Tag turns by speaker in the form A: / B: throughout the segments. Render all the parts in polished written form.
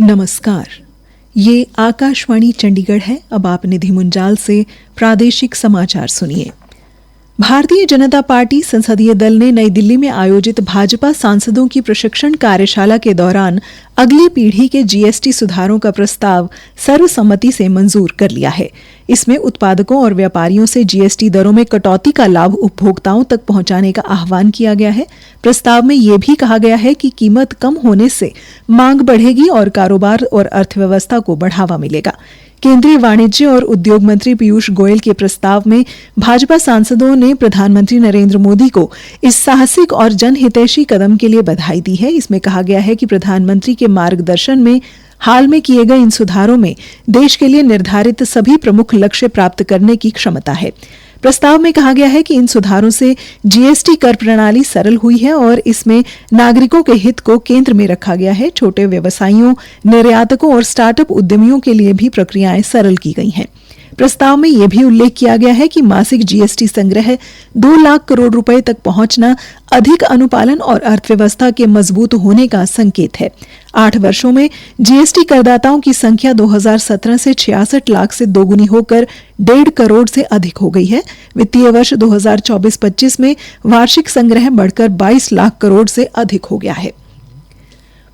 A: नमस्कार, ये आकाशवाणी चंडीगढ़ है। अब आप निधि मुंजाल से प्रादेशिक समाचार सुनिए। भारतीय जनता पार्टी संसदीय दल ने नई दिल्ली में आयोजित भाजपा सांसदों की प्रशिक्षण कार्यशाला के दौरान अगली पीढ़ी के जीएसटी सुधारों का प्रस्ताव सर्वसम्मति से मंजूर कर लिया है। इसमें उत्पादकों और व्यापारियों से जीएसटी दरों में कटौती का लाभ उपभोक्ताओं तक पहुंचाने का आह्वान किया गया है। प्रस्ताव में ये भी कहा गया है कि कीमत कम होने से मांग बढ़ेगी और कारोबार और अर्थव्यवस्था को बढ़ावा मिलेगा। केंद्रीय वाणिज्य और उद्योग मंत्री पीयूष गोयल के प्रस्ताव में भाजपा सांसदों ने प्रधानमंत्री नरेंद्र मोदी को इस साहसिक और जनहितैषी कदम के लिए बधाई दी है। इसमें कहा गया है कि प्रधानमंत्री के मार्गदर्शन में हाल में किए गए इन सुधारों में देश के लिए निर्धारित सभी प्रमुख लक्ष्य प्राप्त करने की क्षमता है। प्रस्ताव में कहा गया है कि इन सुधारों से जीएसटी कर प्रणाली सरल हुई है और इसमें नागरिकों के हित को केंद्र में रखा गया है। छोटे व्यवसायियों, निर्यातकों और स्टार्टअप उद्यमियों के लिए भी प्रक्रियाएं सरल की गई हैं। प्रस्ताव में यह भी उल्लेख किया गया है कि मासिक जीएसटी संग्रह 2 लाख करोड़ रुपए तक पहुंचना अधिक अनुपालन और अर्थव्यवस्था के मजबूत होने का संकेत है। 8 वर्षों में जीएसटी करदाताओं की संख्या 2017 से 66 लाख से दोगुनी होकर 1.5 करोड़ से अधिक हो गई है। वित्तीय वर्ष 2024-25 में वार्षिक संग्रह बढ़कर 22 लाख करोड़ से अधिक हो गया है।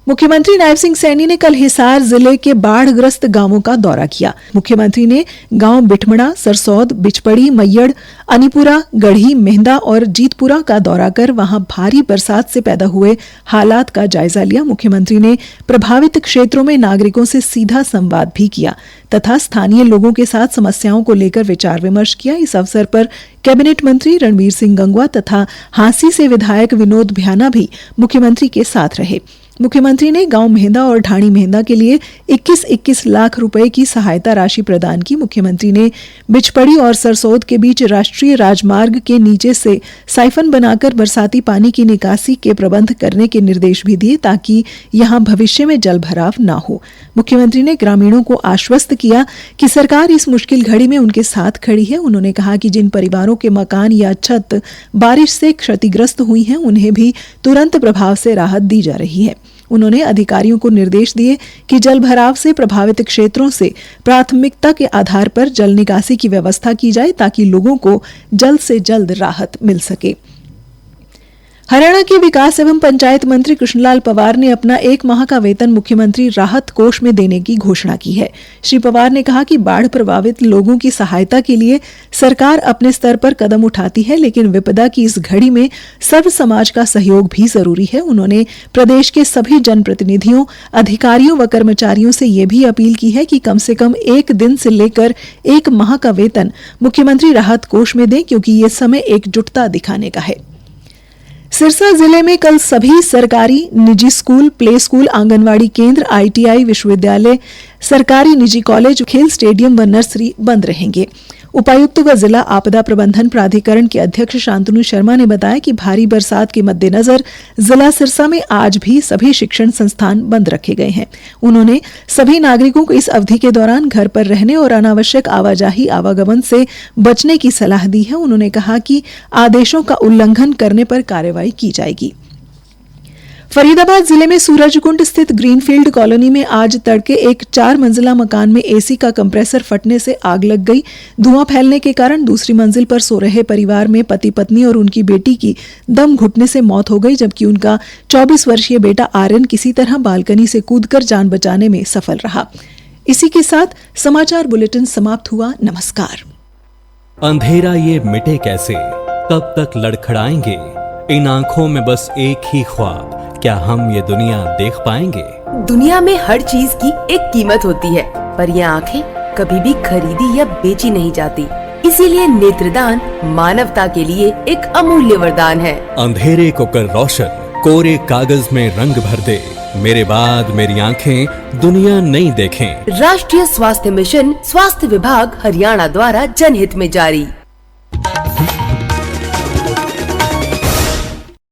A: मुख्यमंत्री नायब सिंह सैनी ने कल हिसार जिले के बाढ़ग्रस्त गांवों का दौरा किया। मुख्यमंत्री ने गांव बिठमड़ा, सरसौद, बिचपड़ी, मैयड़, अनीपुरा, गढ़ी, मेहंदा और जीतपुरा का दौरा कर वहां भारी बरसात से पैदा हुए हालात का जायजा लिया। मुख्यमंत्री ने प्रभावित क्षेत्रों में नागरिकों से सीधा संवाद भी किया तथा स्थानीय लोगों के साथ समस्याओं को लेकर विचार विमर्श किया। इस अवसर पर कैबिनेट मंत्री रणबीर सिंह गंगवा तथा हांसी से विधायक विनोद भ्याना भी मुख्यमंत्री के साथ रहे। मुख्यमंत्री ने गांव मेहंदा और ढाणी मेहंदा के लिए 21-21 लाख रुपए की सहायता राशि प्रदान की। मुख्यमंत्री ने बिचपड़ी और सरसौद के बीच राष्ट्रीय राजमार्ग के नीचे से साइफन बनाकर बरसाती पानी की निकासी के प्रबंध करने के निर्देश भी दिए ताकि यहां भविष्य में जल भराव न हो। मुख्यमंत्री ने ग्रामीणों को आश्वस्त किया कि सरकार इस मुश्किल घड़ी में उनके साथ खड़ी है। उन्होंने कहा कि जिन परिवारों के मकान या छत बारिश से क्षतिग्रस्त हुई हैं उन्हें भी तुरंत प्रभाव से राहत दी जा रही है। उन्होंने अधिकारियों को निर्देश दिए कि जल भराव से प्रभावित क्षेत्रों से प्राथमिकता के आधार पर जल निकासी की व्यवस्था की जाए ताकि लोगों को जल्द से जल्द राहत मिल सके। हरियाणा के विकास एवं पंचायत मंत्री कृष्णलाल पंवार ने अपना 1 माह का वेतन मुख्यमंत्री राहत कोष में देने की घोषणा की है। श्री पंवार ने कहा कि बाढ़ प्रभावित लोगों की सहायता के लिए सरकार अपने स्तर पर कदम उठाती है, लेकिन विपदा की इस घड़ी में सर्व समाज का सहयोग भी जरूरी है। उन्होंने प्रदेश के सभी जनप्रतिनिधियों, अधिकारियों व कर्मचारियों से ये भी अपील की है कि कम से कम 1 दिन से लेकर 1 माह का वेतन मुख्यमंत्री राहत कोष में दें, क्योंकि ये समय एकजुटता दिखाने का है। सिरसा जिले में कल सभी सरकारी, निजी स्कूल, प्ले स्कूल, आंगनवाड़ी केंद्र, आईटीआई, विश्वविद्यालय, सरकारी निजी कॉलेज, खेल स्टेडियम व नर्सरी बंद रहेंगे। उपायुक्त व जिला आपदा प्रबंधन प्राधिकरण के अध्यक्ष शांतनु शर्मा ने बताया कि भारी बरसात के मद्देनजर जिला सिरसा में आज भी सभी शिक्षण संस्थान बंद रखे गए हैं। उन्होंने सभी नागरिकों को इस अवधि के दौरान घर पर रहने और अनावश्यक आवाजाही आवागमन से बचने की सलाह दी है। उन्होंने कहा कि आदेशों का उल्लंघन करने पर कार्रवाई की जाएगी। फरीदाबाद जिले में सूरजकुंड स्थित ग्रीनफील्ड कॉलोनी में आज तड़के एक 4 मंजिला मकान में एसी का कंप्रेसर फटने से आग लग गई। धुआं फैलने के कारण दूसरी मंजिल पर सो रहे परिवार में पति पत्नी और उनकी बेटी की दम घुटने से मौत हो गई, जबकि उनका 24 वर्षीय बेटा आर्यन किसी तरह बालकनी से कूदकर जान बचाने में सफल रहा। इसी के साथ समाचार बुलेटिन समाप्त हुआ। नमस्कार।
B: अंधेरा ये मिटे कैसे, कब तक लड़खड़ाएंगे, इन आंखों में बस एक ही ख्वाब, क्या हम ये दुनिया देख पाएंगे?
C: दुनिया में हर चीज की एक कीमत होती है, पर ये आँखें कभी भी खरीदी या बेची नहीं जाती। इसीलिए नेत्रदान मानवता के लिए एक अमूल्य वरदान है।
B: अंधेरे को कर रोशन, कोरे कागज में रंग भर दे, मेरे बाद मेरी आँखें दुनिया नहीं देखें।
C: राष्ट्रीय स्वास्थ्य मिशन, स्वास्थ्य विभाग हरियाणा द्वारा जनहित में जारी।